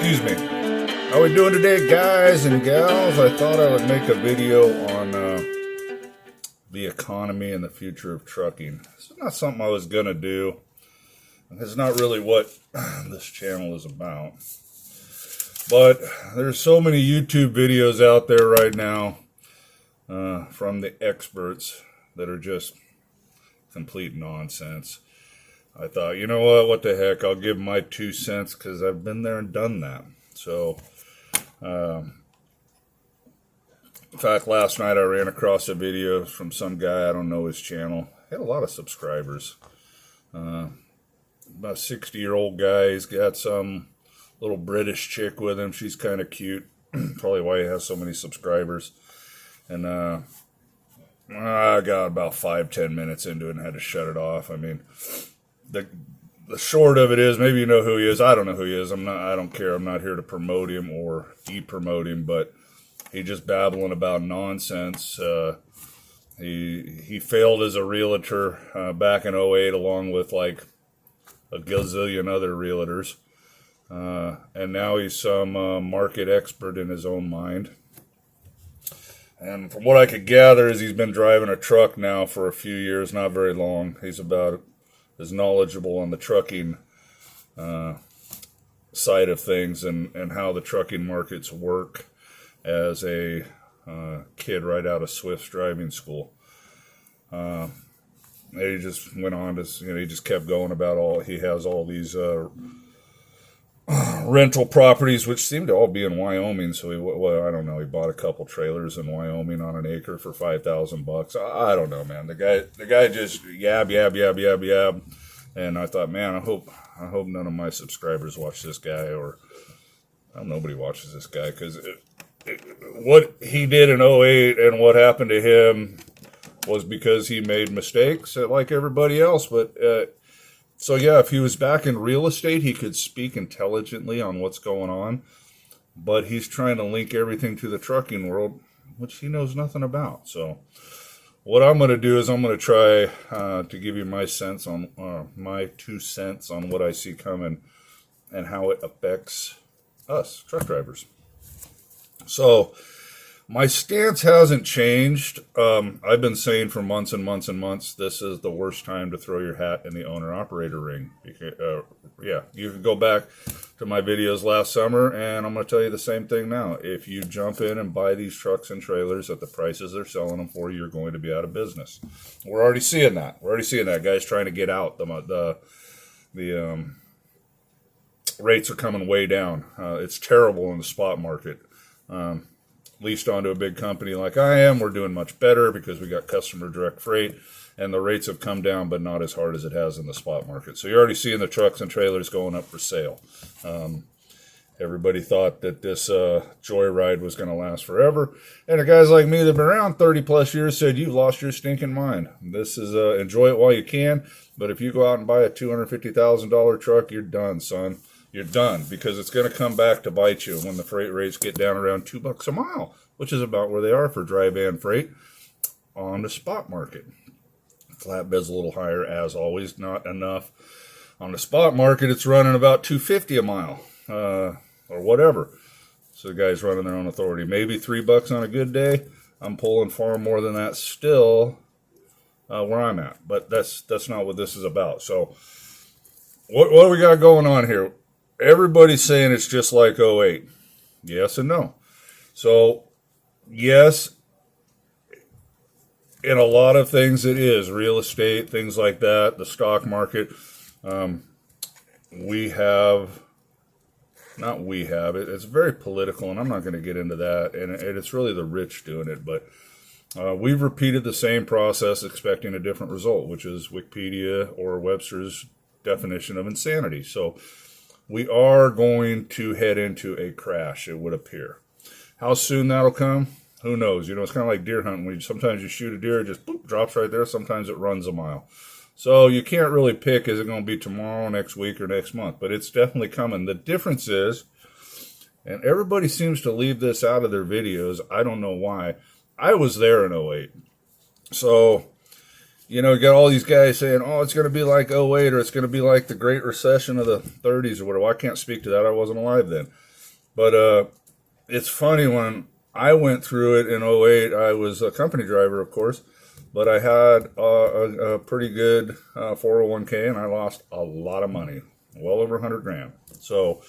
Excuse me. How we doing today, guys and gals? I thought I would make a video on the economy and the future of trucking. It's not something I was going to do. It's not really what this channel is about. But there's so many YouTube videos out there right now from the experts that are just complete nonsense. I thought, you know what the heck, I'll give my 2 cents because I've been there and done that. So, in fact, last night I ran across a video from some guy, I don't know his channel. He had a lot of subscribers. About a 60-year-old guy. He's got some little British chick with him. She's kind of cute. Probably why he has so many subscribers. And I got about 5-10 minutes into it and had to shut it off. I mean, the short of it is, maybe you know who he is. I don't know who he is. I don't care. I'm not here to promote him or de-promote him, but he just babbling about nonsense. He failed as a realtor back in '08, along with like a gazillion other realtors. And now he's some market expert in his own mind. And from what I could gather is he's been driving a truck now for a few years, not very long. He's about as knowledgeable on the trucking side of things and how the trucking markets work as a kid right out of Swift's driving school. He just went on to, he just kept going about he has all these rental properties, which seem to all be in Wyoming. So I don't know. He bought a couple trailers in Wyoming on an acre for $5,000. I don't know, man. The guy just yab. And I thought, man, I hope none of my subscribers watch this guy, or nobody watches this guy, because what he did in '08 and what happened to him was because he made mistakes like everybody else. But so yeah, if he was back in real estate, he could speak intelligently on what's going on. But he's trying to link everything to the trucking world, which he knows nothing about. So what I'm going to do is I'm going to try to give you my 2 cents on what I see coming and how it affects us truck drivers. So my stance hasn't changed. I've been saying for months and months and months, this is the worst time to throw your hat in the owner-operator ring. You can go back to my videos last summer, and I'm going to tell you the same thing now. If you jump in and buy these trucks and trailers at the prices they're selling them for, you're going to be out of business. We're already seeing that. Guys trying to get out. The rates are coming way down. It's terrible in the spot market. Leased onto a big company like I am, we're doing much better because we got customer direct freight, and the rates have come down, but not as hard as it has in the spot market. So you're already seeing the trucks and trailers going up for sale. Everybody thought that this joyride was going to last forever, and the guys like me that have been around 30 plus years said, you lost your stinking mind. This is enjoy it while you can, but if you go out and buy a $250,000 truck, you're done, son. You're done, because it's going to come back to bite you when the freight rates get down around $2 a mile, which is about where they are for dry van freight on the spot market. Flatbed's a little higher, as always, not enough. On the spot market, it's running about $250 a mile, or whatever. So the guy's running their own authority. Maybe $3 on a good day. I'm pulling far more than that still where I'm at, but that's not what this is about. So what do we got going on here? Everybody's saying it's just like '08. Yes and no. So, yes, in a lot of things it is. Real estate, things like that, the stock market. It's very political, and I'm not going to get into that. And it's really the rich doing it. But we've repeated the same process expecting a different result, which is Wikipedia or Webster's definition of insanity. So we are going to head into a crash, it would appear. How soon that'll come, who knows? It's kind of like deer hunting. Sometimes you shoot a deer, it just boop, drops right there. Sometimes it runs a mile. So you can't really pick, is it going to be tomorrow, next week, or next month? But it's definitely coming. The difference is, and everybody seems to leave this out of their videos, I don't know why. I was there in '08. So you got all these guys saying, oh, it's going to be like '08, or it's going to be like the Great Recession of the 30s or whatever. Well, I can't speak to that. I wasn't alive then. But it's funny, when I went through it in '08, I was a company driver, of course, but I had a pretty good 401k, and I lost a lot of money, well over 100 grand. So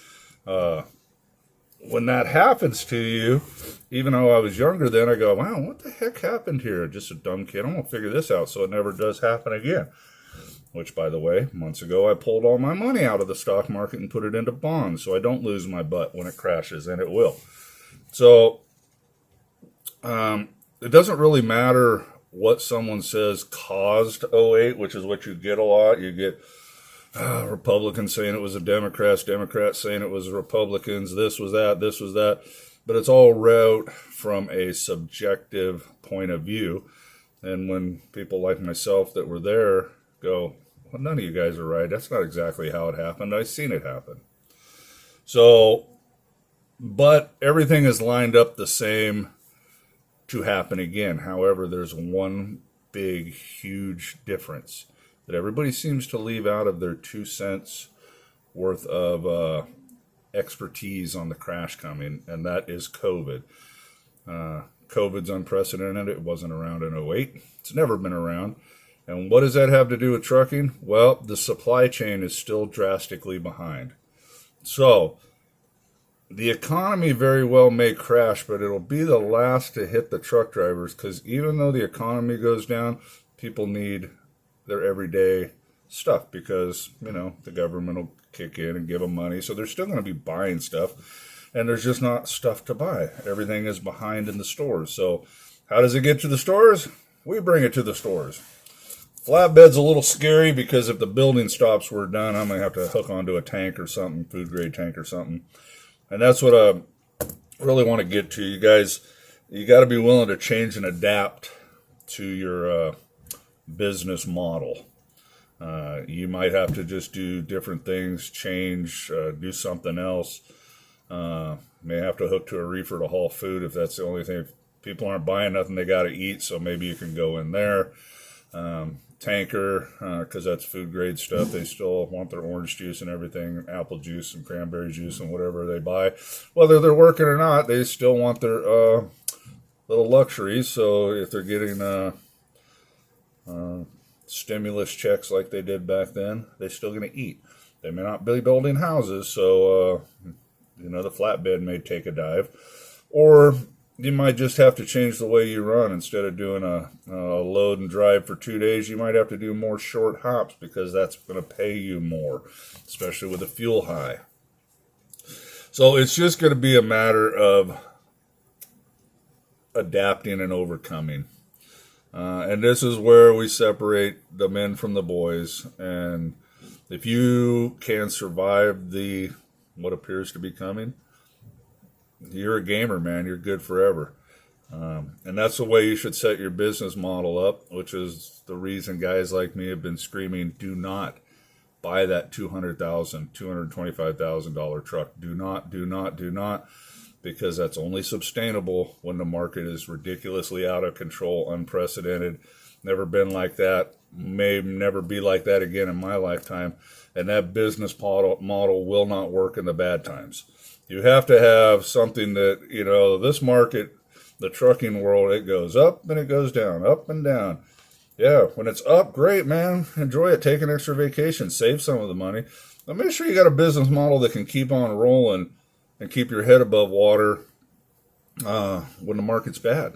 when that happens to you, even though I was younger then, I go, wow, what the heck happened here? Just a dumb kid. I'm going to figure this out so it never does happen again. Which, by the way, months ago, I pulled all my money out of the stock market and put it into bonds so I don't lose my butt when it crashes, and it will. So it doesn't really matter what someone says caused '08, which is what you get a lot. You get Republicans saying it was the Democrats, Democrats saying it was Republicans, this was that, this was that. But it's all wrote from a subjective point of view. And when people like myself that were there go, well, none of you guys are right. That's not exactly how it happened. I've seen it happen. So, but everything is lined up the same to happen again. However, there's one big, huge difference that everybody seems to leave out of their 2 cents worth of expertise on the crash coming, and that is COVID. COVID's unprecedented. It wasn't around in '08. It's never been around. And what does that have to do with trucking? Well, the supply chain is still drastically behind. So the economy very well may crash, but it'll be the last to hit the truck drivers, because even though the economy goes down, people need their everyday stuff because, the government will kick in and give them money. So they're still going to be buying stuff, and there's just not stuff to buy. Everything is behind in the stores. So how does it get to the stores? We bring it to the stores. Flatbed's a little scary because if the building stops, we're done. I'm going to have to hook onto a tank or something, food grade tank or something. And that's what I really want to get to. You guys, you got to be willing to change and adapt to your business model. You might have to just do different things, change, do something else. May have to hook to a reefer to haul food if that's the only thing. If people aren't buying nothing, they got to eat, so maybe you can go in there. Tanker, because that's food grade stuff. They still want their orange juice and everything, apple juice and cranberry juice and whatever they buy. Whether they're working or not, they still want their little luxuries. So if they're getting stimulus checks like they did back then, they're still going to eat. They may not be building houses, so the flatbed may take a dive. Or you might just have to change the way you run. Instead of doing a load and drive for 2 days, you might have to do more short hops because that's going to pay you more, especially with the fuel high. So it's just going to be a matter of adapting and overcoming. And this is where we separate the men from the boys. And if you can survive what appears to be coming, you're a gamer, man. You're good forever. And that's the way you should set your business model up, which is the reason guys like me have been screaming, do not buy that $200,000, $225,000 truck. Do not, because that's only sustainable when the market is ridiculously out of control, unprecedented. Never been like that. May never be like that again in my lifetime. And that business model will not work in the bad times. You have to have something that, this market, the trucking world, it goes up and it goes down, up and down. Yeah, when it's up, great, man. Enjoy it. Take an extra vacation. Save some of the money. But make sure you got a business model that can keep on rolling and keep your head above water when the market's bad.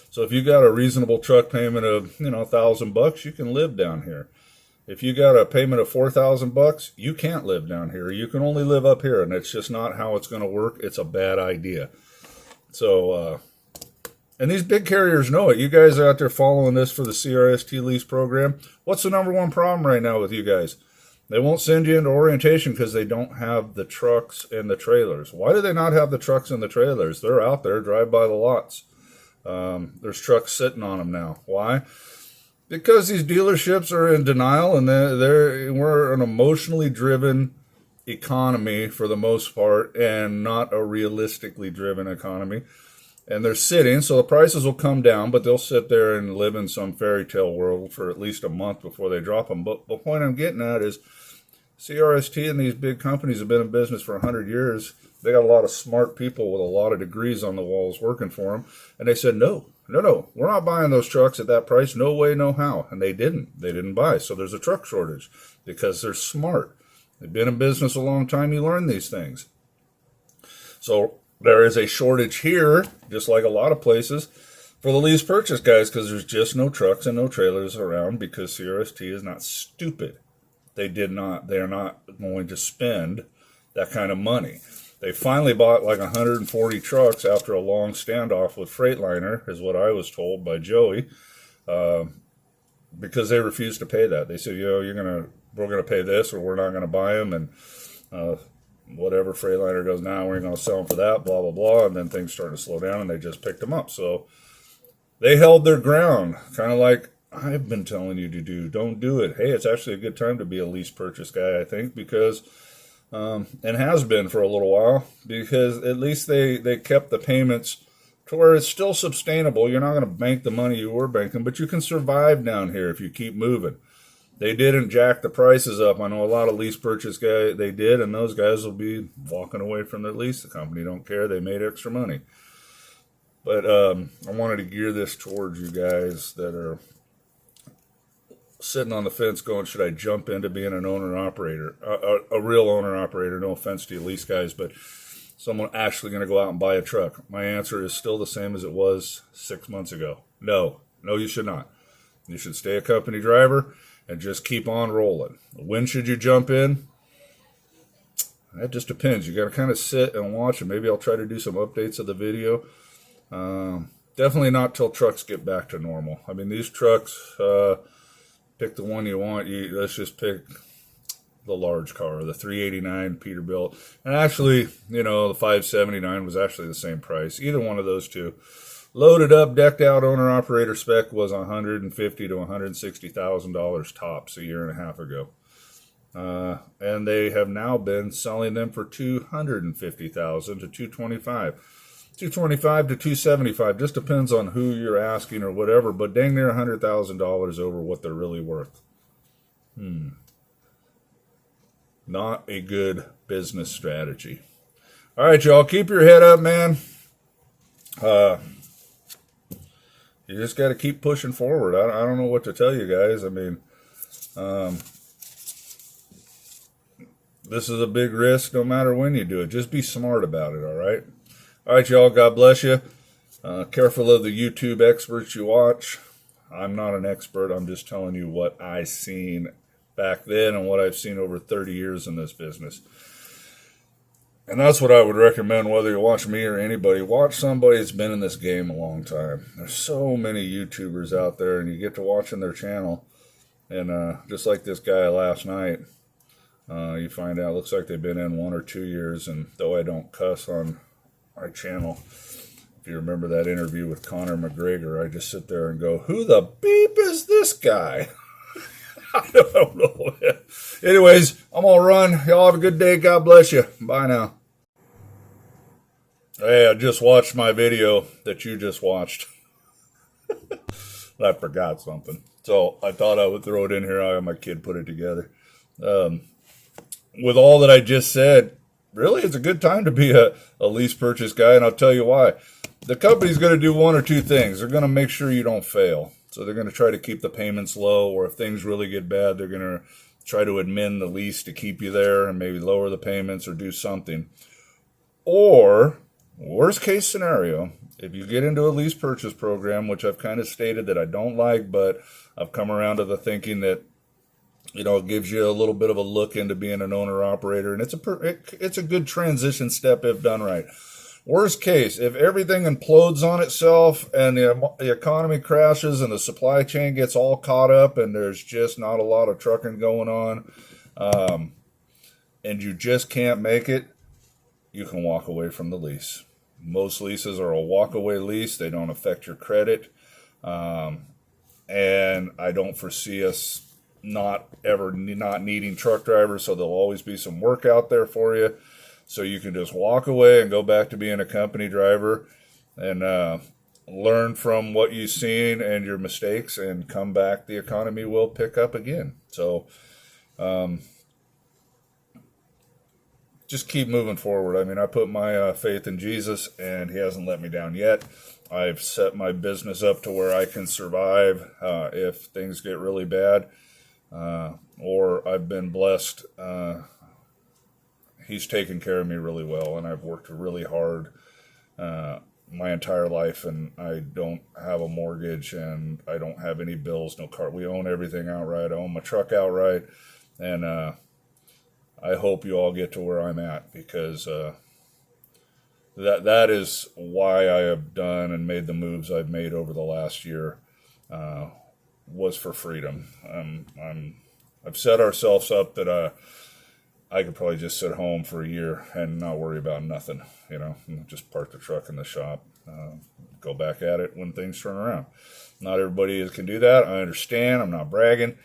So if you got a reasonable truck payment of, $1,000, you can live down here. If you got a payment of $4,000, you can't live down here. You can only live up here, and it's just not how it's going to work. It's a bad idea. So, and these big carriers know it. You guys are out there following this for the CRST lease program. What's the number one problem right now with you guys? They won't send you into orientation because they don't have the trucks and the trailers. Why do they not have the trucks and the trailers? They're out there, drive by the lots. There's trucks sitting on them now. Why? Because these dealerships are in denial, and we're an emotionally driven economy for the most part, and not a realistically driven economy. And they're sitting, so the prices will come down, but they'll sit there and live in some fairy tale world for at least a month before they drop them. But the point I'm getting at is CRST and these big companies have been in business for 100 years. They got a lot of smart people with a lot of degrees on the walls working for them. And they said, no, we're not buying those trucks at that price. No way, no how. And they didn't. They didn't buy. So there's a truck shortage because they're smart. They've been in business a long time. You learn these things. So there is a shortage here, just like a lot of places, for the lease purchase guys, because there's just no trucks and no trailers around because CRST is not stupid. They are not going to spend that kind of money. They finally bought like 140 trucks after a long standoff with Freightliner, is what I was told by Joey, because they refused to pay that. They said, we're going to pay this, or we're not going to buy them, and whatever Freightliner does now, we ain't going to sell them for that, blah, blah, blah, and then things started to slow down, and they just picked them up. So they held their ground, kind of like I've been telling you to do. Don't do it. Hey, it's actually a good time to be a lease purchase guy, I think, because and has been for a little while, because at least they kept the payments to where it's still sustainable. You're not going to bank the money you were banking, but you can survive down here if you keep moving. They didn't jack the prices up. I know a lot of lease purchase guys, they did, and those guys will be walking away from their lease. The company don't care. They made extra money. But I wanted to gear this towards you guys that are sitting on the fence going, should I jump into being an owner-operator, a real owner-operator? No offense to you lease guys, but someone actually going to go out and buy a truck. My answer is still the same as it was 6 months ago. No, you should not. You should stay a company driver and just keep on rolling. When should you jump in? That just depends. You got to kind of sit and watch, and maybe I'll try to do some updates of the video. Definitely not till trucks get back to normal. I mean, these trucks, pick the one you want. Let's just pick the large car, the 389 Peterbilt. And actually, the 579 was actually the same price. Either one of those two. Loaded up, decked out owner-operator spec was $150,000 to $160,000 tops a year and a half ago. And they have now been selling them for $250,000 to $225,000. $225,000 to $275,000, just depends on who you're asking or whatever, but dang near $100,000 over what they're really worth. Not a good business strategy. All right, y'all, keep your head up, man. You just got to keep pushing forward. I don't know what to tell you guys. I mean, this is a big risk no matter when you do it. Just be smart about it, all right? All right, y'all, God bless you. Careful of the YouTube experts you watch. I'm not an expert. I'm just telling you what I seen back then and what I've seen over 30 years in this business. And that's what I would recommend, whether you watch me or anybody. Watch somebody that's been in this game a long time. There's so many YouTubers out there, and you get to watching their channel. And just like this guy last night, you find out, looks like they've been in 1 or 2 years. And though I don't cuss on my channel, if you remember that interview with Conor McGregor, I just sit there and go, who the beep is this guy? I don't know. Anyways, I'm gonna run. Y'all have a good day. God bless you. Bye now. Hey, I just watched my video that you just watched. I forgot something, so I thought I would throw it in here. I had my kid put it together. With all that I just said, really, it's a good time to be a lease purchase guy, and I'll tell you why. The company's going to do one or two things. They're going to make sure you don't fail. So they're going to try to keep the payments low, or if things really get bad, they're going to try to amend the lease to keep you there and maybe lower the payments or do something. Or, worst case scenario, if you get into a lease purchase program, which I've kind of stated that I don't like, but I've come around to the thinking that, it gives you a little bit of a look into being an owner-operator, and it's a good transition step if done right. Worst case, if everything implodes on itself and the economy crashes and the supply chain gets all caught up and there's just not a lot of trucking going on, and you just can't make it, you can walk away from the lease. Most leases are a walk-away lease. They don't affect your credit. And I don't foresee us not needing truck drivers, so there'll always be some work out there for you. So you can just walk away and go back to being a company driver and learn from what you've seen and your mistakes and come back. The economy will pick up again. So just keep moving forward. I mean, I put my faith in Jesus, and He hasn't let me down yet. I've set my business up to where I can survive if things get really bad, or I've been blessed. He's taken care of me really well, and I've worked really hard my entire life, and I don't have a mortgage, and I don't have any bills, no car. We own everything outright. I own my truck outright, and I hope you all get to where I'm at, because that is why I have done and made the moves I've made over the last year. Was for freedom. I've set ourselves up that I could probably just sit home for a year and not worry about nothing. Just park the truck in the shop, go back at it when things turn around. Not everybody can do that. I understand. I'm not bragging.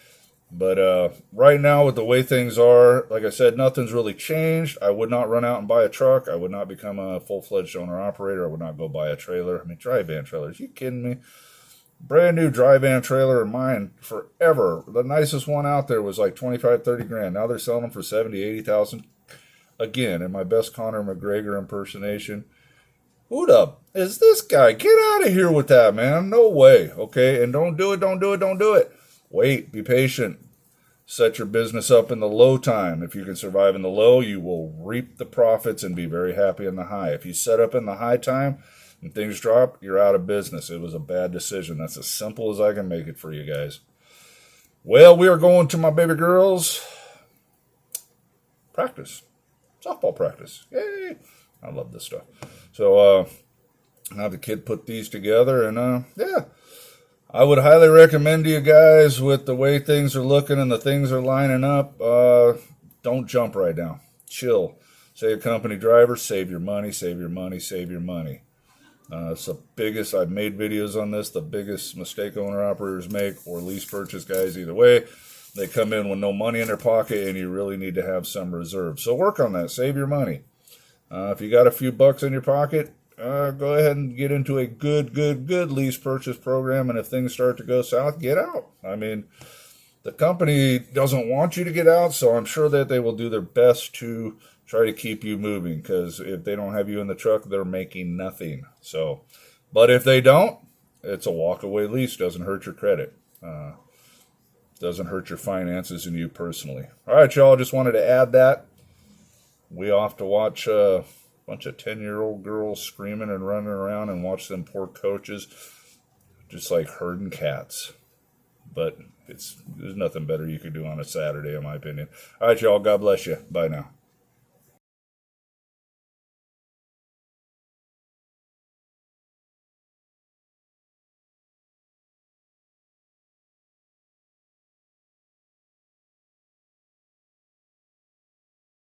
But right now, with the way things are, like I said, nothing's really changed. I would not run out and buy a truck. I would not become a full-fledged owner-operator. I would not go buy a trailer. I mean, dry van trailers. You kidding me? Brand new dry van trailer of mine forever. The nicest one out there was like 25, 30 grand. Now they're selling them for 70, 80,000. Again, in my best Conor McGregor impersonation. Who the is this guy? Get out of here with that, man. No way. Okay, and don't do it. Wait, be patient. Set your business up in the low time. If you can survive in the low, you will reap the profits and be very happy in the high. If you set up in the high time and things drop, you're out of business. It was a bad decision. That's as simple as I can make it for you guys. Well, we are going to my baby girl's practice. Softball practice. Yay! I love this stuff. So, now the kid put these together, and yeah. I would highly recommend to you guys, with the way things are looking and the things are lining up, don't jump right now. Chill. Say a company driver, save your money, save your money, save your money. It's the biggest, I've made videos on this, the biggest mistake owner-operators make, or lease purchase guys, either way. They come in with no money in their pocket, and you really need to have some reserve. So work on that. Save your money. If you got a few bucks in your pocket, go ahead and get into a good lease purchase program, and if things start to go south, get out. I mean, the company doesn't want you to get out, so I'm sure that they will do their best to try to keep you moving, because if they don't have you in the truck, they're making nothing. So, but if they don't, it's a walk-away lease. Doesn't hurt your credit. Doesn't hurt your finances and you personally. All right, y'all, just wanted to add that. We off to watch bunch of 10-year-old girls screaming and running around and watch them poor coaches just like herding cats. But there's nothing better you could do on a Saturday, in my opinion. All right, y'all. God bless you. Bye now.